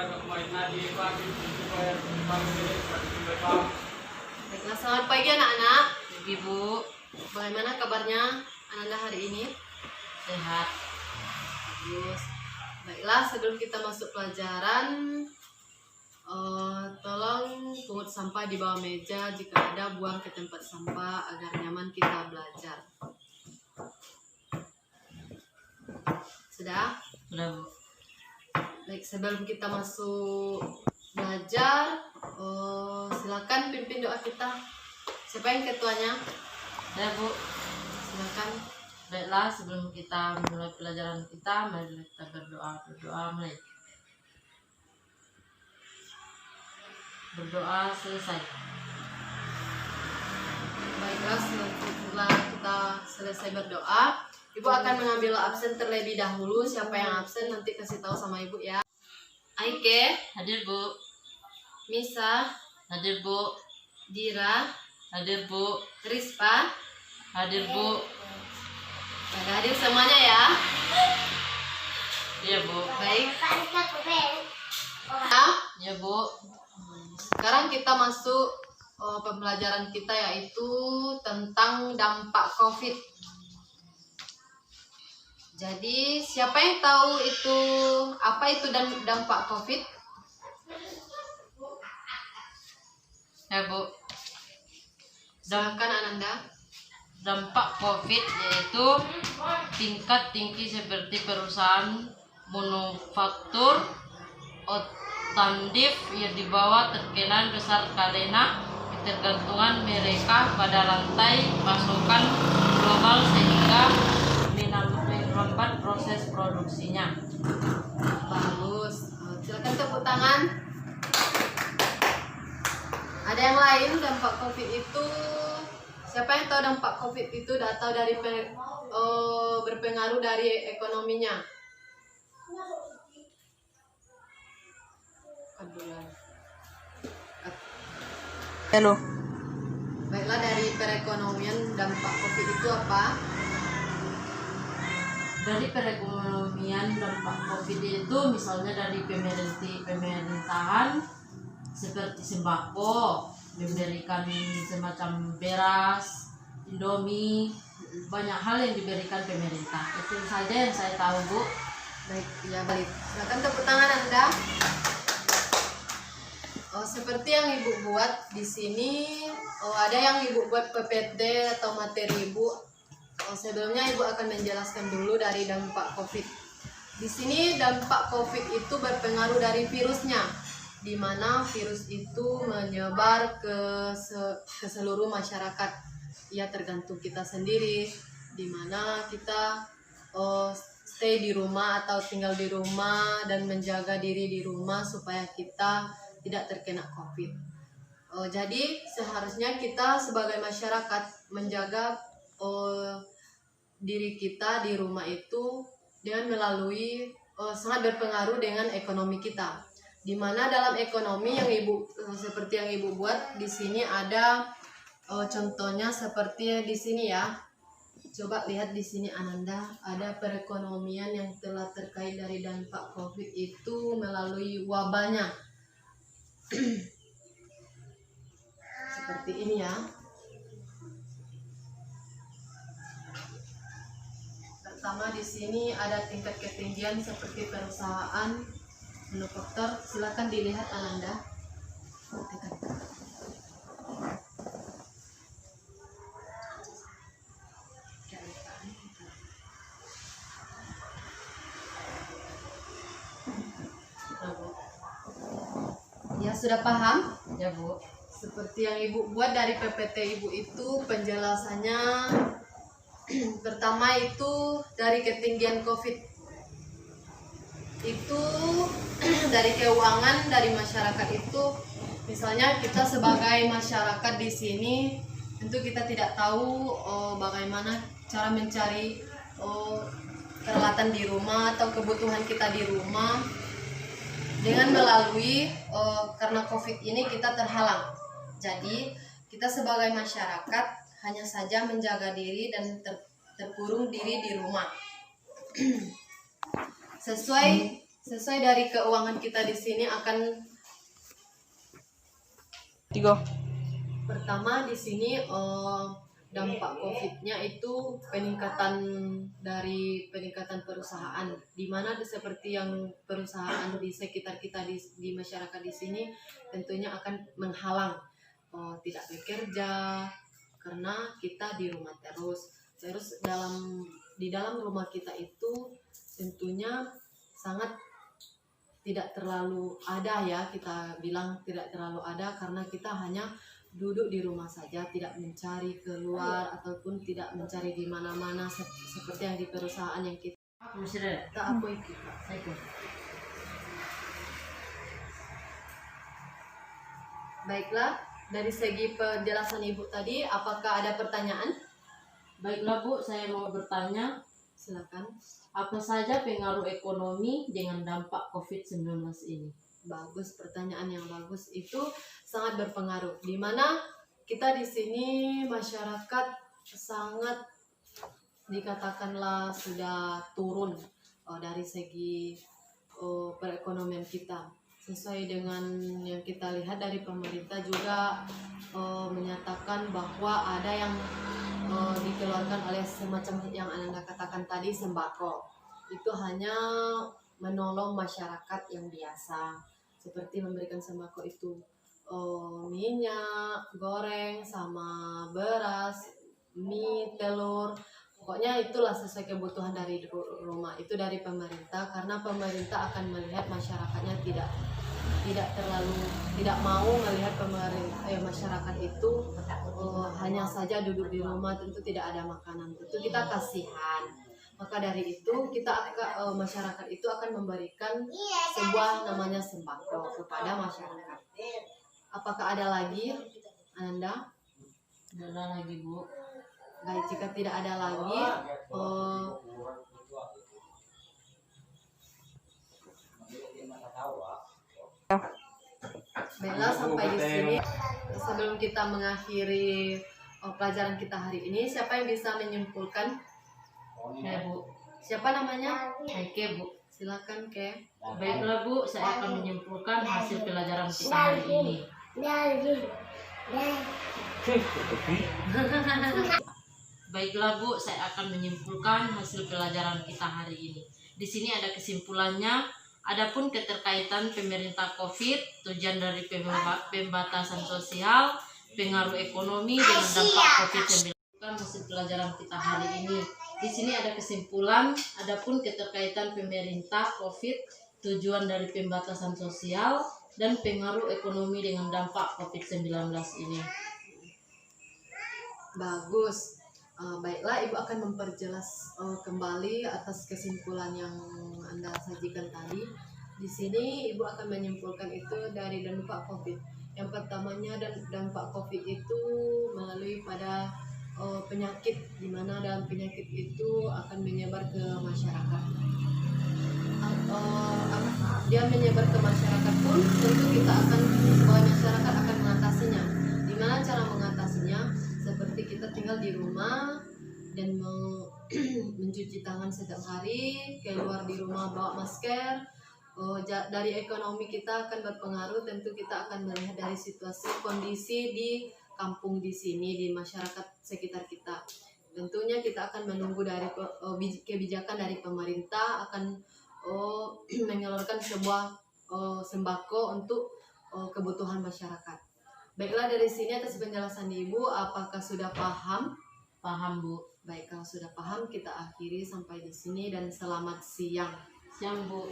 Baiklah, selamat pagi anak-anak. Ibu, bagaimana kabarnya Ananda hari ini? Sehat. Bagus. Baiklah, sebelum kita masuk pelajaran, tolong pungut sampah di bawah meja. Jika ada, buang ke tempat sampah agar nyaman kita belajar. Sudah? Sudah, Bu. Baik, sebelum kita masuk belajar, silakan pimpin doa kita. Siapa yang ketuanya? Sudah, Bu. Silakan. Baiklah, sebelum kita mulai pelajaran kita, mari kita berdoa. Mulai. Berdoa selesai. Baiklah, setelah kita selesai berdoa, Ibu akan mengambil absen terlebih dahulu. Siapa yang absen nanti kasih tahu sama Ibu ya. Aike, Hadir, Bu. Misa, Hadir, Bu. Dira, Hadir, Bu. Rispa. Hadir, Bu. Pada hadir semuanya ya. Iya, Bu. Baik. Nah, Iya, Bu. sekarang kita masuk pembelajaran kita, yaitu tentang dampak COVID. Jadi, siapa yang tahu itu apa itu dampak COVID? Ya, Bu. Silakan Ananda. Dampak COVID yaitu tingkat tinggi seperti perusahaan manufaktur otomotif yang di bawah terkena besar karena ketergantungan mereka pada rantai pasokan global sehingga melambat proses produksinya. Bagus. Silakan tepuk tangan. Ada yang lain dampak COVID itu? Siapa yang tahu dampak COVID itu atau dari berpengaruh dari ekonominya? Halo. Baiklah, dari perekonomian dampak COVID itu apa? Dari perekonomian dampak COVID itu misalnya dari pemerintahan seperti sembako, memberikan semacam beras, Indomie, banyak hal yang diberikan pemerintah. Itu saja yang saya tahu, Bu. Baik, ya balik. Silakan tepuk tangan Anda. Seperti yang Ibu buat di sini, ada yang Ibu buat PPT atau materi Ibu. Sebelumnya Ibu akan menjelaskan dulu dari dampak COVID. Di sini dampak COVID itu berpengaruh dari virusnya, di mana virus itu menyebar ke seluruh masyarakat. Ya, tergantung kita sendiri, di mana kita stay di rumah atau tinggal di rumah dan menjaga diri di rumah supaya kita tidak terkena COVID. Jadi seharusnya kita sebagai masyarakat menjaga diri kita di rumah itu dengan melalui sangat berpengaruh dengan ekonomi kita. Di mana dalam ekonomi yang seperti yang Ibu buat di sini ada contohnya seperti di sini ya. Coba lihat di sini Ananda, ada perekonomian yang telah terkait dari dampak COVID itu melalui wabahnya. Seperti ini ya. Pertama di sini ada tingkat ketinggian seperti perusahaan manufaktur. Silakan dilihat Ananda. Ya, sudah paham? Ya, Bu. Seperti yang Ibu buat dari PPT Ibu itu penjelasannya pertama itu dari ketinggian COVID. Itu dari keuangan dari masyarakat itu, misalnya kita sebagai masyarakat di sini tentu kita tidak tahu bagaimana cara mencari peralatan di rumah atau kebutuhan kita di rumah. Dengan melalui karena COVID ini kita terhalang. Jadi kita sebagai masyarakat hanya saja menjaga diri dan terkurung diri di rumah. Sesuai Sesuai dari keuangan kita di sini akan pertama di sini dampak COVID-nya itu peningkatan perusahaan, di mana seperti yang perusahaan di sekitar kita di masyarakat di sini tentunya akan menghalang tidak bekerja karena kita di rumah terus di dalam rumah kita itu tentunya sangat tidak terlalu ada ya, kita bilang tidak terlalu ada karena kita hanya duduk di rumah saja, tidak mencari keluar ataupun tidak mencari di mana-mana seperti yang di perusahaan yang kita akui kita. Baiklah, dari segi penjelasan Ibu tadi, apakah ada pertanyaan? Baiklah Bu, saya mau bertanya, Silakan. apa saja pengaruh ekonomi dengan dampak COVID-19 ini? Bagus, pertanyaan yang bagus. Itu sangat berpengaruh. Di mana kita di sini masyarakat sangat dikatakanlah sudah turun dari segi perekonomian kita. Sesuai dengan yang kita lihat dari pemerintah juga menyatakan bahwa ada yang dikeluarkan oleh semacam yang Anda katakan tadi, sembako. Itu hanya menolong masyarakat yang biasa, seperti memberikan sembako itu minyak goreng sama beras, mie, telur, pokoknya itulah sesuai kebutuhan dari rumah. Itu dari pemerintah, karena pemerintah akan melihat masyarakatnya tidak mau melihat masyarakat itu hanya saja duduk di rumah, tentu tidak ada makanan, tentu kita kasihan. Maka dari itu masyarakat itu akan memberikan sebuah namanya sembako kepada masyarakat. Apakah ada lagi Anda? Tidak ada lagi Bu. Baik, jika tidak ada lagi baiklah, sampai di sini. Sebelum kita mengakhiri pelajaran kita hari ini, siapa yang bisa menyimpulkan? Ya Bu. Siapa namanya? Oke Bu. Silakan, Ke. Baiklah Bu, saya akan menyimpulkan hasil pelajaran kita hari ini. Baiklah Bu, saya akan menyimpulkan hasil pelajaran kita hari ini. Di sini ada kesimpulannya. Adapun keterkaitan pemerintah COVID, tujuan dari pembatasan sosial, pengaruh ekonomi dengan dampak COVID-19, hasil pelajaran kita hari ini. Di sini ada kesimpulan. Adapun keterkaitan pemerintah COVID, tujuan dari pembatasan sosial, dan pengaruh ekonomi dengan dampak COVID-19 ini. Bagus. Baiklah, Ibu akan memperjelas kembali atas kesimpulan yang Anda sajikan tadi. Di sini Ibu akan menyimpulkan itu dari dampak COVID. Yang pertamanya, dampak COVID itu melalui pada penyakit, di mana dalam penyakit itu akan menyebar ke masyarakat. Dia menyebar ke masyarakat pun tentu kita akan sebagai masyarakat akan mengatasinya. Di mana cara mengatasinya? Seperti kita tinggal di rumah dan mencuci tangan setiap hari, keluar di rumah bawa masker. Dari ekonomi kita akan berpengaruh, tentu kita akan melihat dari situasi kondisi di kampung di sini, di masyarakat sekitar kita. Tentunya kita akan menunggu dari kebijakan dari pemerintah akan mengeluarkan sebuah sembako untuk kebutuhan masyarakat. Baiklah, dari sini atas penjelasan Ibu, apakah sudah paham? Paham Bu. Baik, kalau sudah paham kita akhiri sampai di sini dan selamat siang. Siang Bu.